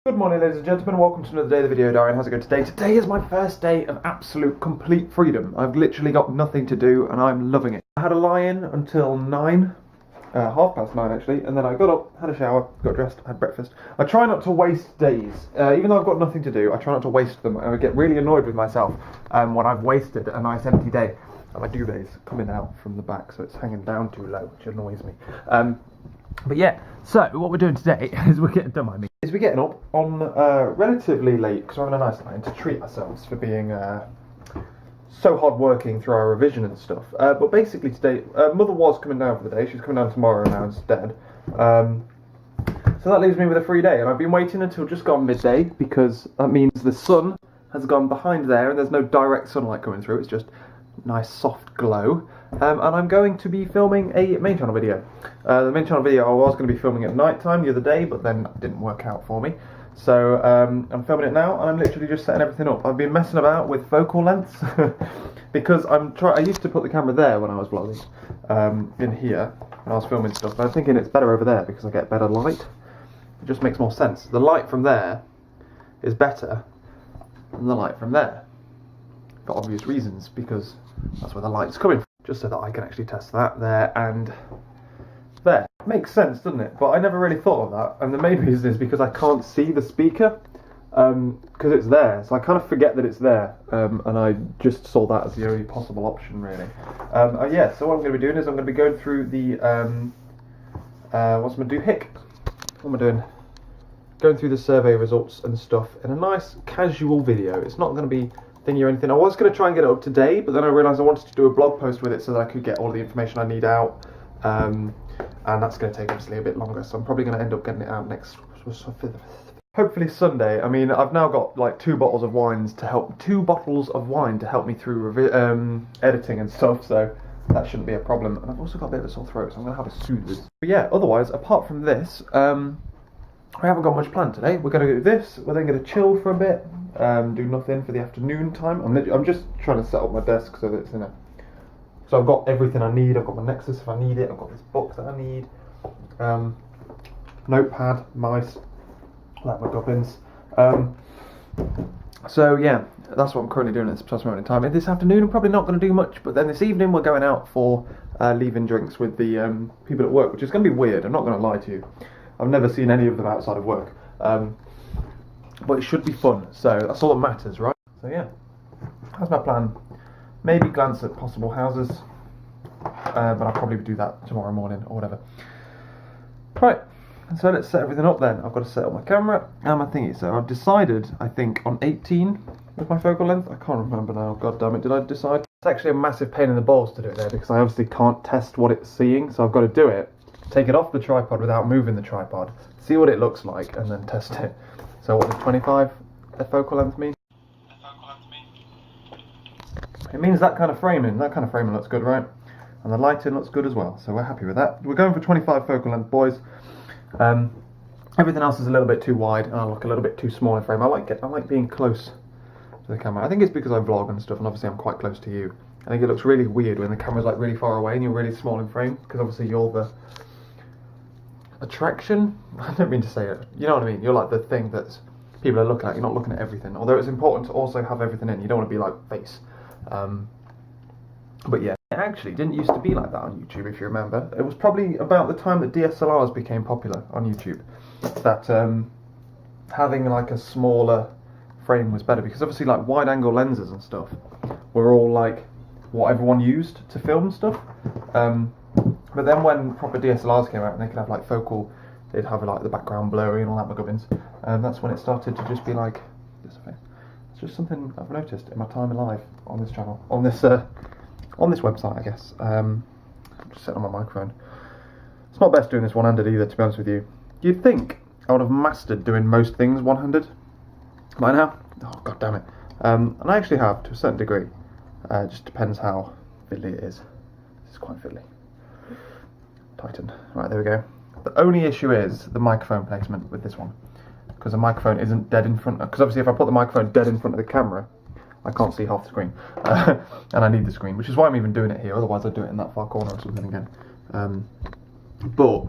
Good morning, ladies and gentlemen. Welcome to another day of the video diary. How's it going today? Today is my first day of absolute complete freedom. I've literally got nothing to do and I'm loving it. I had a lie-in until 9, half past 9 actually, and then I got up, had a shower, got dressed, had breakfast. I try not to waste days. Even though I've got nothing to do, I try not to waste them. I get really annoyed with myself when I've wasted a nice empty day. And my duvet's coming out from the back, so it's hanging down too low, which annoys me. But yeah, so what we're doing today is we're getting up on relatively late because we're having a nice night to treat ourselves for being so hard working through our revision and stuff. But basically today, Mother was coming down for the day. She's coming down tomorrow now instead. So that leaves me with a free day, and I've been waiting until just gone midday because that means the sun has gone behind there and there's no direct sunlight coming through. It's just nice soft glow. And I'm going to be filming a main channel video. The main channel video I was going to be filming at night time the other day, but then that didn't work out for me. So I'm filming it now, and I'm literally just setting everything up. I've been messing about with focal lengths because I used to put the camera there when I was vlogging, in here when I was filming stuff. But I'm thinking it's better over there because I get better light. It just makes more sense. The light from there is better than the light from there, for obvious reasons, because that's where the light's coming from. Just so that I can actually test that there and there. Makes sense, doesn't it? But I never really thought of that, and the main reason is because I can't see the speaker because it's there, so I kind of forget that it's there, and I just saw that as the only possible option, really. Yeah, so what I'm going to be doing is I'm going to be going through the what's I'm going to do? HIC. What am I doing? Going through the survey results and stuff in a nice casual video. It's not going to be thingy or anything. I was going to try and get it up today, but then I realised I wanted to do a blog post with it so that I could get all the information I need out, and that's going to take obviously a bit longer, so I'm probably going to end up getting it out next, hopefully Sunday. I mean, I've now got like two bottles of wine to help me through editing and stuff, so that shouldn't be a problem. And I've also got a bit of a sore throat, so I'm going to have a soothe. But yeah, otherwise, apart from this, I haven't got much planned today. We're going to do this, we're then going to chill for a bit, do nothing for the afternoon time. I'm just trying to set up my desk so that it's in a... So I've got everything I need. I've got my Nexus if I need it. I've got this book that I need. Notepad, mice, like my gubbins. So yeah, that's what I'm currently doing at this precise moment in time. This afternoon I'm probably not going to do much, but then this evening we're going out for leaving drinks with the people at work, which is going to be weird. I'm not going to lie to you. I've never seen any of them outside of work. But it should be fun, so that's all that matters, right? So yeah, that's my plan. Maybe glance at possible houses, but I'll probably do that tomorrow morning or whatever. Right, so let's set everything up then. I've got to set up my camera and my thingy. So I've decided, I think, on 18 with my focal length. I can't remember now, god damn it, did I decide? It's actually a massive pain in the balls to do it there because I obviously can't test what it's seeing, so I've got to do it, take it off the tripod without moving the tripod, see what it looks like, and then test it. So what does 25 focal length mean? It means that kind of framing. That kind of framing looks good, right? And the lighting looks good as well, so we're happy with that. We're going for 25 focal length, boys. Everything else is a little bit too wide, and I look a little bit too small in frame. I like being close to the camera. I think it's because I vlog and stuff, and obviously I'm quite close to you. I think it looks really weird when the camera's like really far away and you're really small in frame, because obviously you're the attraction. I don't mean to say it. You know what I mean? You're like the thing that people are looking at. You're not looking at everything. Although it's important to also have everything in. You don't want to be like face. But yeah, it actually didn't used to be like that on YouTube, if you remember. It was probably about the time that DSLRs became popular on YouTube that having like a smaller frame was better, because obviously like wide angle lenses and stuff were all like what everyone used to film stuff. But then when proper DSLRs came out and they could have like focal, they'd have like the background blurry and all that McGubbins, that's when it started to just be like this effect. It's just something I've noticed in my time alive on this channel, on this website, I guess. I'm just sitting on my microphone. It's not best doing this one-handed either, to be honest with you. You'd think I would have mastered doing most things one-handed by now. Oh, god damn it. And I actually have, to a certain degree. It just depends how fiddly it is. It's quite fiddly. Tighten. Right, there we go. The only issue is the microphone placement with this one, because the microphone isn't dead in front. Because obviously if I put the microphone dead in front of the camera, I can't see half the screen, and I need the screen, which is why I'm even doing it here. Otherwise I'd do it in that far corner or something again. But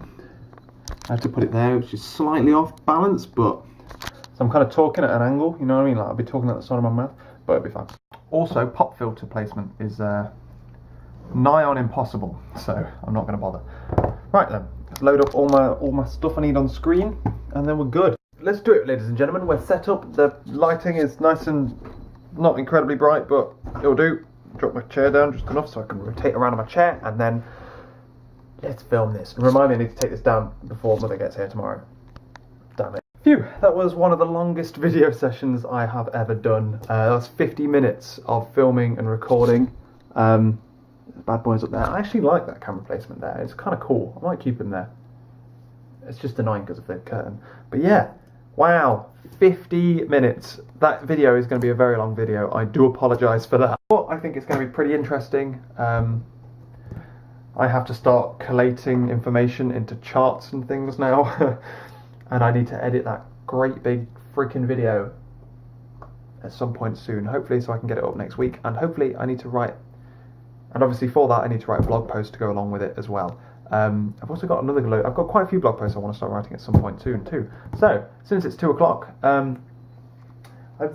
I have to put it there, which is slightly off balance, but So I'm kind of talking at an angle, you know what I mean? Like I'll be talking at the side of my mouth, but it'll be fine. Also, pop filter placement is nigh on impossible, so I'm not going to bother. Right then, let's load up all my stuff I need on screen, and then we're good. Let's do it, ladies and gentlemen. We're set up. The lighting is nice and not incredibly bright, but it'll do. Drop my chair down just enough so I can rotate around on my chair, and then let's film this. And remind me I need to take this down before Mother gets here tomorrow. Damn it. Phew, that was one of the longest video sessions I have ever done. That was 50 minutes of filming and recording. Bad boys up there. I actually like that camera placement there. It's kind of cool. I might keep him there. It's just annoying because of the curtain. But yeah, wow, 50 minutes. That video is going to be a very long video. I do apologise for that. But I think it's going to be pretty interesting. I have to start collating information into charts and things now. And I need to edit that great big freaking video at some point soon. Hopefully so I can get it up next week. And hopefully I need to write... And obviously for that I need to write a blog post to go along with it as well. I've also got I've got quite a few blog posts I want to start writing at some point soon too. So, since it's 2 o'clock, I'm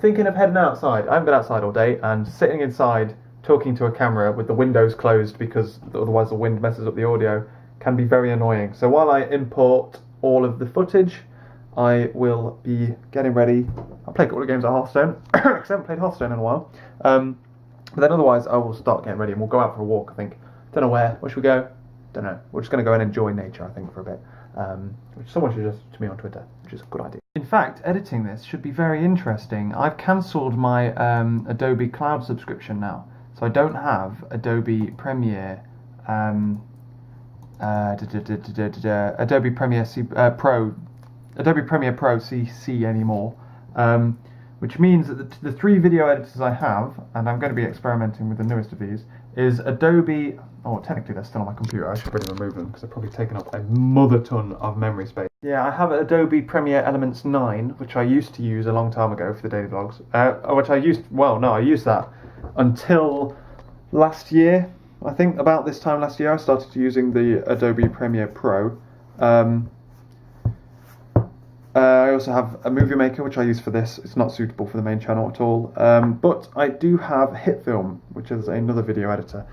thinking of heading outside. I haven't been outside all day, and sitting inside talking to a camera with the windows closed because otherwise the wind messes up the audio can be very annoying. So while I import all of the footage, I will be getting ready. I'll play a couple of games at Hearthstone, because I haven't played Hearthstone in a while. But then otherwise I will start getting ready and we'll go out for a walk, I think. Don't know where should we go? Don't know. We're just going to go and enjoy nature, I think, for a bit. Which someone suggested to me on Twitter, which is a good idea. In fact, editing this should be very interesting. I've cancelled my Adobe Cloud subscription now. So I don't have Adobe Premiere, Adobe Premiere Pro CC anymore. Which means that the 3 video editors I have, and I'm going to be experimenting with the newest of these, is Adobe... Oh, technically they're still on my computer. I should really remove them because they're probably taking up a mother ton of memory space. Yeah, I have Adobe Premiere Elements 9, which I used to use a long time ago for the daily vlogs. I used that until last year. I think about this time last year I started using the Adobe Premiere Pro. I also have a movie maker which I use for this. It's not suitable for the main channel at all. But I do have HitFilm, which is another video editor,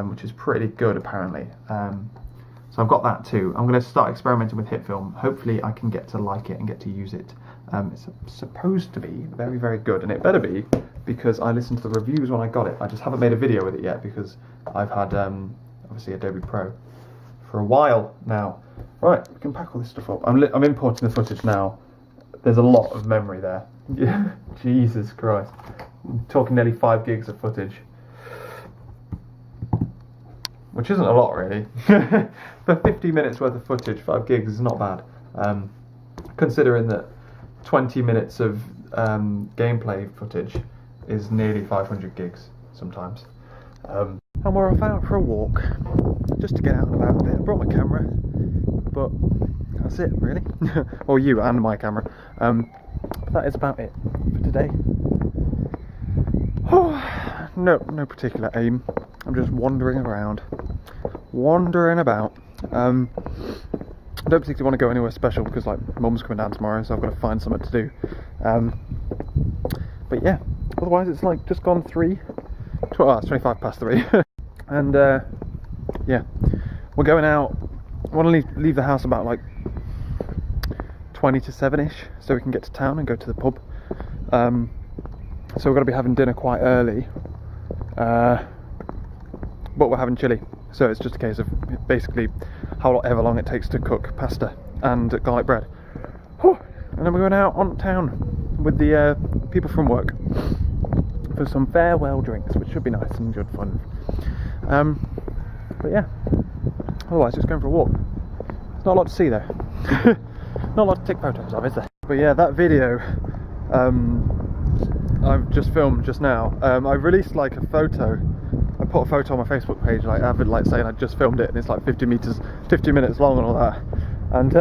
which is pretty good apparently. So I've got that too. I'm going to start experimenting with HitFilm. Hopefully I can get to like it and get to use it. It's supposed to be very, very good, and it better be because I listened to the reviews when I got it. I just haven't made a video with it yet because I've had obviously Adobe Pro for a while now. Right, we can pack all this stuff up. I'm importing the footage now. There's a lot of memory there. Jesus Christ. I'm talking nearly 5 gigs of footage. Which isn't a lot really. For 50 minutes worth of footage, 5 gigs is not bad. Considering that 20 minutes of gameplay footage is nearly 500 gigs sometimes. And we're off out for a walk, just to get out and about a bit. I brought my camera, but that's it really. Or you and my camera. But that is about it for today. No particular aim. I'm just wandering around. Wandering about. I don't particularly want to go anywhere special because like Mum's coming down tomorrow, so I've got to find something to do. But yeah, otherwise it's like just gone 3. It's 25 past 3. And yeah, we're going out. I want to leave the house about like 20 to 7ish so we can get to town and go to the pub. So we're going to be having dinner quite early, but we're having chili, so it's just a case of basically however long it takes to cook pasta and garlic bread. And then we're going out on town with the people from work for some farewell drinks, which should be nice and good fun. But yeah, otherwise just going for a walk. There's not a lot to see though. Not a lot to take photos of, is there? But yeah, that video I've just filmed just now. I released like a photo. I put a photo on my Facebook page, like saying I just filmed it, and it's like 50 minutes long and all that. And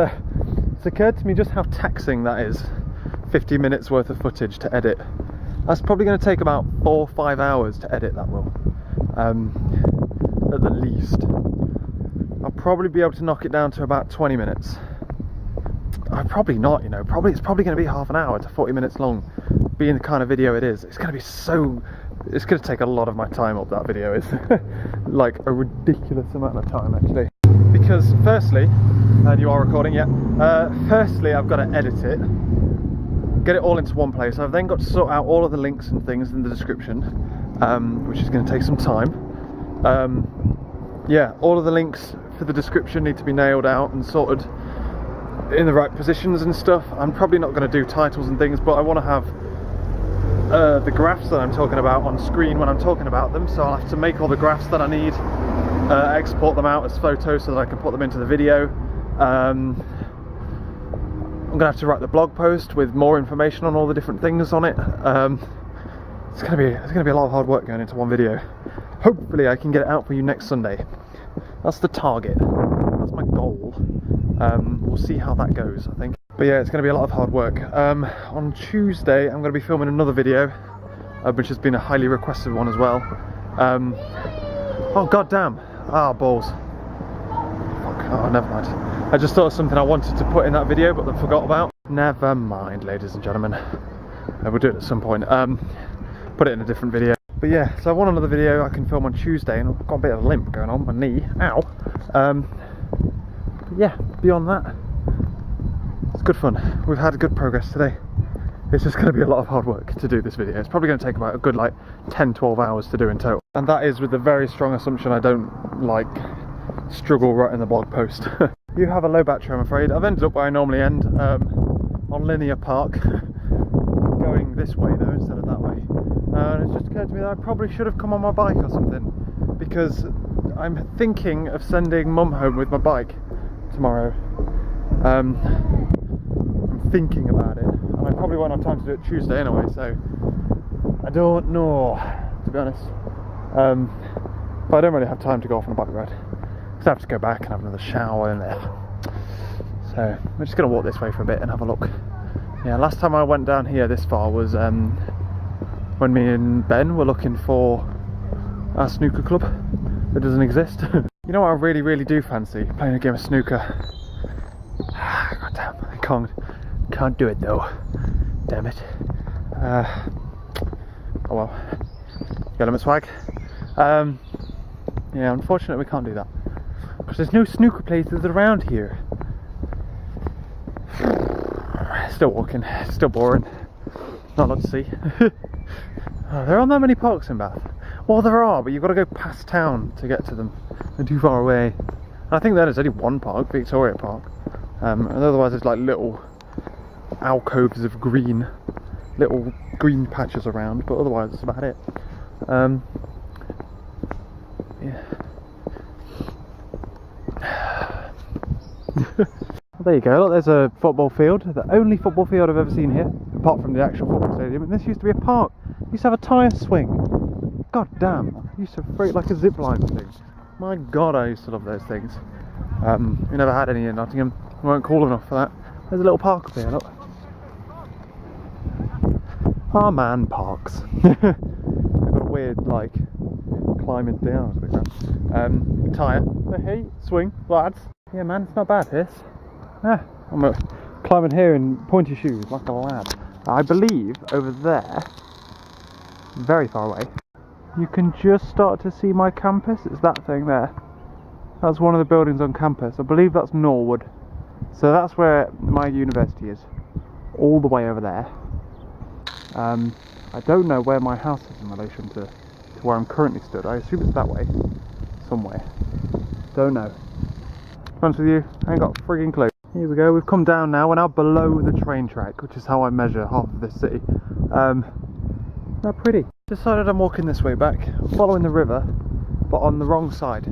it's occurred to me just how taxing that is. 50 minutes worth of footage to edit. That's probably going to take about 4 or 5 hours to edit, that will. At the least. I'll probably be able to knock it down to about 20 minutes. Probably not, you know. It's probably going to be half an hour to 40 minutes long. Being the kind of video it is, it's going to be so... It's going to take a lot of my time up, that video is. Like a ridiculous amount of time, actually. Because firstly, and you are recording, yeah. Firstly, I've got to edit it, get it all into one place. I've then got to sort out all of the links and things in the description, which is going to take some time. Yeah, all of the links for the description need to be nailed out and sorted in the right positions and stuff. I'm probably not going to do titles and things, but I want to have the graphs that I'm talking about on screen when I'm talking about them, so I'll have to make all the graphs that I need, export them out as photos so that I can put them into the video. I'm gonna have to write the blog post with more information on all the different things on it. It's gonna be a lot of hard work going into one video. Hopefully I can get it out for you next Sunday. That's the target. That's my goal. We'll see how that goes, I think. But yeah, it's going to be a lot of hard work. On Tuesday, I'm going to be filming another video, which has been a highly requested one as well. Oh, goddamn. Ah, balls. Fuck. Oh, never mind. I just thought of something I wanted to put in that video, but then forgot about. Never mind, ladies and gentlemen. We'll do it at some point. Put it in a different video. But yeah, so I want another video I can film on Tuesday, and I've got a bit of a limp going on my knee. Ow. But yeah, beyond that, it's good fun. We've had good progress today. It's just going to be a lot of hard work to do this video. It's probably going to take about a good like 10-12 hours to do in total. And that is with the very strong assumption I don't like struggle writing the blog post. You have a low battery, I'm afraid. I've ended up where I normally end, on Linear Park, going this way though instead of that way. And it just occurred to me that I probably should have come on my bike or something, because I'm thinking of sending Mum home with my bike tomorrow. I'm thinking about it, and I probably won't have time to do it Tuesday anyway, so I don't know, to be honest. But I don't really have time to go off on a bike ride, because I have to go back and have another shower and there. So we're just going to walk this way for a bit and have a look. Yeah, last time I went down here this far was when me and Ben were looking for our snooker club that doesn't exist. You know what I really do fancy? Playing a game of snooker. God damn, I can't do it though. Damn it. Oh well. Got him a swag. Yeah, unfortunately we can't do that, because there's no snooker places around here. Still walking, still boring. Not a lot to see. There aren't that many parks in Bath. Well, there are, but you've got to go past town to get to them. They're too far away. And I think there's only one park, Victoria Park. And otherwise there's like little alcoves of green, little green patches around, but otherwise that's about it. Yeah. There you go, look, there's a football field, the only football field I've ever seen here, apart from the actual football stadium. And this used to be a park. It used to have a tyre swing. God damn, I used to freak like a zip line thing. My god, I used to love those things. We never had any in Nottingham. We weren't cool enough for that. There's a little park up here, look. Ah man, parks. They've got a weird, like, climbing down. Tyre. Hey, swing, lads. Yeah man, it's not bad, this. Yeah, I'm climbing here in pointy shoes like a lad. I believe over there, very far away, you can just start to see my campus. It's that thing there. That's one of the buildings on campus. I believe that's Norwood. So that's where my university is. All the way over there. I don't know where my house is in relation to where I'm currently stood. I assume it's that way. Somewhere. Don't know. To be honest with you, I ain't got a frigging clue. Here we go, we've come down now. We're now below the train track, which is how I measure half of this city. Not pretty. Decided I'm walking this way back, following the river, but on the wrong side.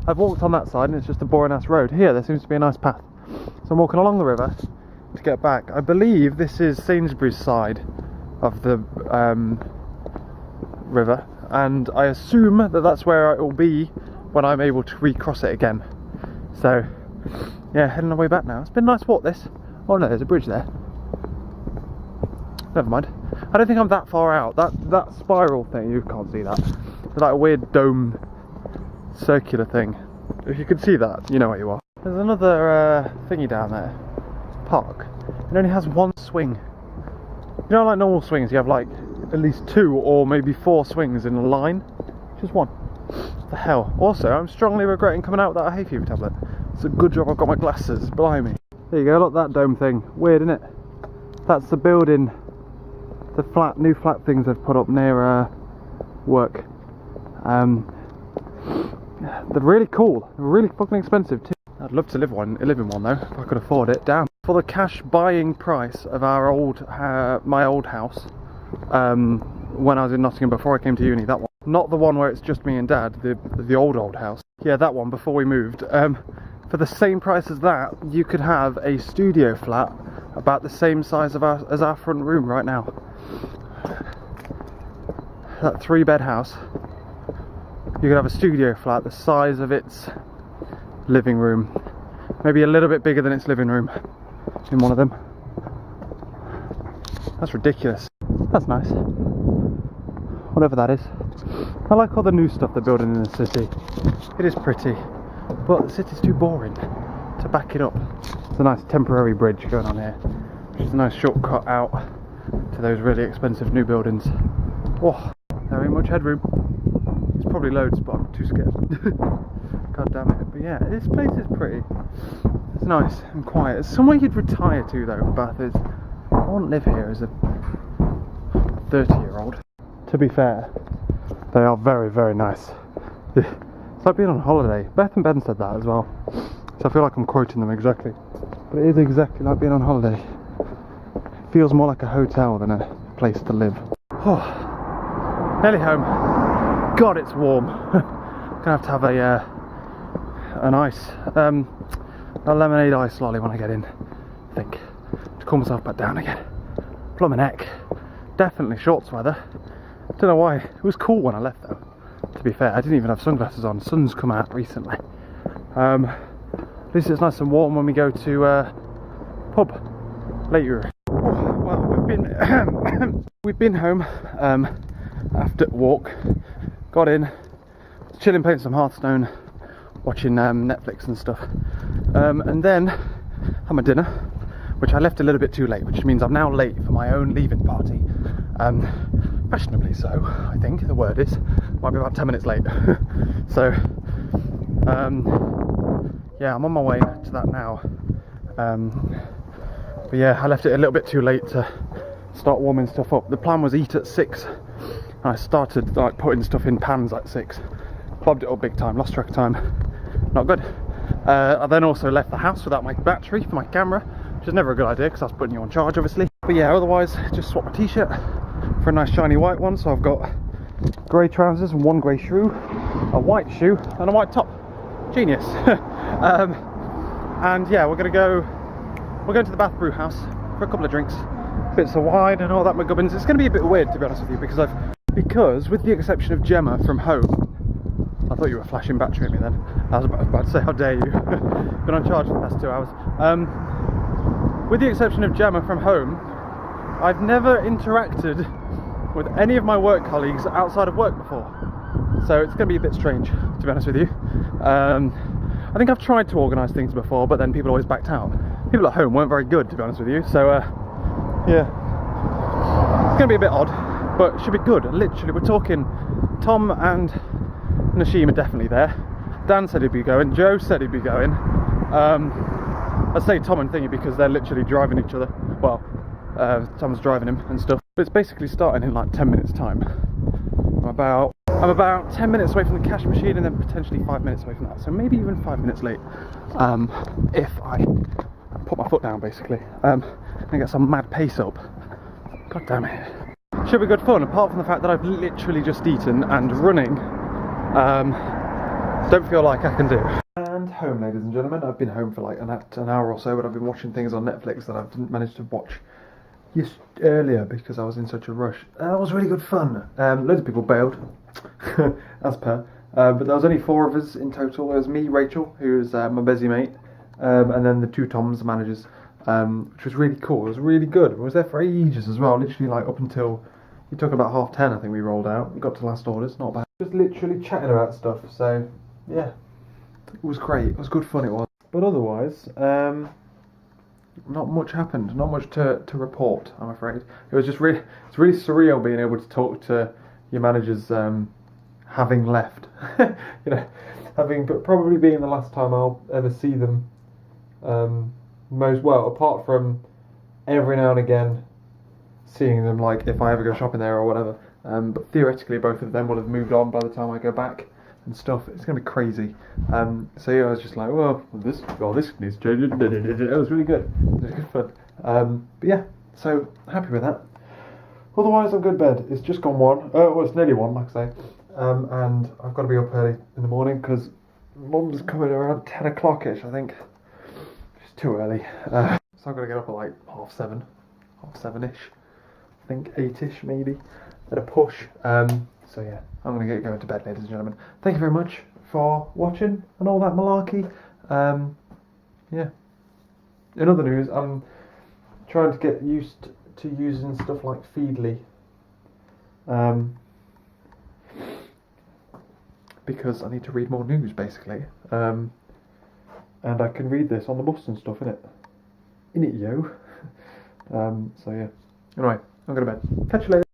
I've walked on that side and it's just a boring ass road. Here there seems to be a nice path. So I'm walking along the river to get back. I believe this is Sainsbury's side of the river, and I assume that that's where it will be when I'm able to recross it again. So yeah, heading our way back now. It's been a nice walk this. Oh no, there's a bridge there. Never mind. I don't think I'm that far out. That spiral thing, you can't see that. It's like a weird dome circular thing. If you can see that, you know where you are. There's another thingy down there. park. It only has one swing. You know, like normal swings, you have like at least 2 or maybe 4 swings in a line. Just one. What the hell? Also, I'm strongly regretting coming out without a hay fever tablet. It's a good job I've got my glasses, blimey. There you go, look at that dome thing. Weird, isn't it? That's the building, the new flat things they've put up near work. They're really cool. They're really fucking expensive too. I'd love to live in one though, if I could afford it. Damn. For the cash buying price of our my old house, when I was in Nottingham before I came to uni, that one. Not the one where it's just me and Dad, the old house. Yeah, that one before we moved. For the same price as that, you could have a studio flat about the same size as our front room right now. That 3-bed house. You could have a studio flat the size of its living room. Maybe a little bit bigger than its living room in one of them. That's ridiculous. That's nice. Whatever that is. I like all the new stuff they're building in the city. It is pretty, but the city's too boring to back it up. There's a nice temporary bridge going on here, which is a nice shortcut out to those really expensive new buildings. Oh, there ain't much headroom. It's probably loads, but I'm too scared. God damn it. But yeah, this place is pretty. It's nice and quiet. It's somewhere you'd retire to though, Bath is. I won't live here as a 30-year-old. To be fair, they are very, very nice. It's like being on holiday. Beth and Ben said that as well. So I feel like I'm quoting them exactly. But it is exactly like being on holiday. It feels more like a hotel than a place to live. Oh, nearly home. God, it's warm. Gonna have to have an ice, a lemonade ice lolly when I get in, I think, to cool myself back down again. Plumb neck. Definitely shorts weather. Don't know why. It was cool when I left though. To be fair, I didn't even have sunglasses on. Sun's come out recently. At least it's nice and warm when we go to pub later. Oh, well, we've been home after walk. Got in, chilling, playing some Hearthstone, watching Netflix and stuff, and then had my dinner, which I left a little bit too late, which means I'm now late for my own leaving party. Fashionably so, I think the word is. Might be about 10 minutes late. So, yeah, I'm on my way to that now. But yeah, I left it a little bit too late to start warming stuff up. The plan was eat at 6. And I started like putting stuff in pans at 6. Bobbed it up big time, lost track of time. Not good. I then also left the house without my battery for my camera, which is never a good idea because that's putting you on charge obviously. But yeah, otherwise just swapped my t-shirt for a nice shiny white one. So I've got grey trousers and one grey shoe, a white shoe and a white top. Genius. And yeah, we're going to the Bath Brew House for a couple of drinks, bits of wine and all that McGubbins. It's going to be a bit weird to be honest with you because with the exception of Gemma from home, I thought you were flashing battery at me then. I was about to say, how dare you. Been on charge for the past 2 hours. With the exception of Gemma from home, I've never interacted with any of my work colleagues outside of work before. So it's going to be a bit strange, to be honest with you. I think I've tried to organise things before, but then people always backed out. People at home weren't very good, to be honest with you. So, yeah. It's going to be a bit odd, but it should be good. Literally, we're talking Tom and Nashim are definitely there. Dan said he'd be going. Joe said he'd be going. I say Tom and Thingy because they're literally driving each other. Well, Tom's driving him and stuff. But it's basically starting in like 10 minutes time. I'm about 10 minutes away from the cash machine and then potentially 5 minutes away from that. So maybe even 5 minutes late. If I put my foot down basically. And get some mad pace up. God damn it. Should be good fun, apart from the fact that I've literally just eaten and running. Don't feel like I can do. And home, ladies and gentlemen. I've been home for like an hour or so, but I've been watching things on Netflix that I didn't manage to watch earlier because I was in such a rush. That was really good fun. Loads of people bailed, as per. But there was only 4 of us in total. There was me, Rachel, who's my busy mate, and then the 2 Toms, the managers, which was really cool. It was really good. I was there for ages as well, literally like up until, you talk about 10:30 I think we rolled out. We got to last orders, not bad. Just literally chatting about stuff, so yeah, it was great. It was good fun, it was. But otherwise, not much happened. Not much to report, I'm afraid. It was just really, it's really surreal being able to talk to your managers having left. You know, but probably being the last time I'll ever see them. Apart from every now and again seeing them, like if I ever go shopping there or whatever. But theoretically, both of them will have moved on by the time I go back and stuff. It's gonna be crazy. So yeah, I was just like, this needs changing. It was really good. It was good fun. But yeah, so happy with that. Otherwise, I'm good bed. It's just gone 1. Well, it's nearly 1, like I say. And I've got to be up early in the morning because Mum's coming around 10 o'clock-ish, I think. It's too early. So I've got to get up at like 7:30, 7:30-ish. I think 8-ish maybe. At a push. So yeah, I'm going to get going to bed, ladies and gentlemen. Thank you very much for watching and all that malarkey. Yeah. In other news, I'm trying to get used to using stuff like Feedly. Because I need to read more news, basically. And I can read this on the bus and stuff, innit, yo. So yeah. Anyway, I'm going to bed. Catch you later.